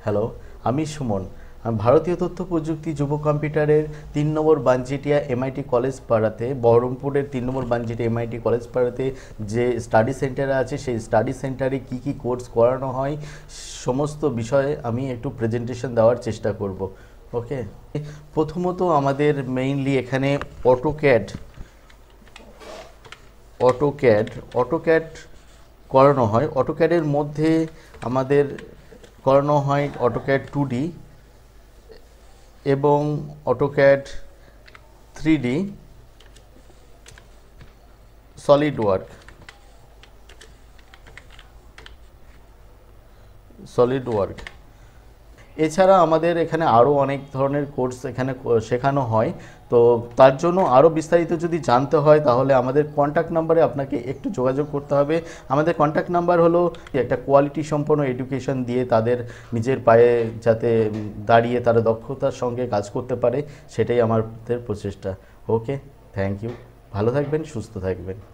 Hello, আমি সুমন। আমি ভারতীয় তথ্য প্রযুক্তি যুব কম্পিউটারের ৩ নম্বর বানজিটিয়া এমআইটি কলেজ পাড়াতে, বহরমপুরের ৩ নম্বর বানজিটিয়া এমআইটি কলেজ পাড়াতে যে স্টাডি সেন্টার আছে, সেই স্টাডি সেন্টারে কি কি কোর্স করানো হয় সমস্ত বিষয়ে আমি একটু প্রেজেন্টেশন দেওয়ার চেষ্টা করব। ওকে, প্রথমত আমাদের মেইনলি এখানে অটোক্যাড অটোক্যাড অটোক্যাড করানো হয়। অটোক্যাডের মধ্যে আমাদের করানো হয় অটোক্যাড 2D এবং অটোক্যাড 3D, সলিড ওয়ার্ক। এছাড়া আমাদের এখানে আরও অনেক ধরনের কোর্স এখানে শেখানো হয়। তো তার জন্য আরও বিস্তারিত যদি জানতে হয় তাহলে আমাদের কন্ট্যাক্ট নাম্বারে আপনাকে একটু যোগাযোগ করতে হবে। আমাদের কন্ট্যাক্ট নাম্বার হলো একটা কোয়ালিটি সম্পন্ন এডুকেশন দিয়ে তাদের নিজের পায়ে যাতে দাঁড়িয়ে তারা দক্ষতার সঙ্গে কাজ করতে পারে, সেটাই আমাদের প্রচেষ্টা। ওকে, থ্যাংক ইউ। ভালো থাকবেন, সুস্থ থাকবেন।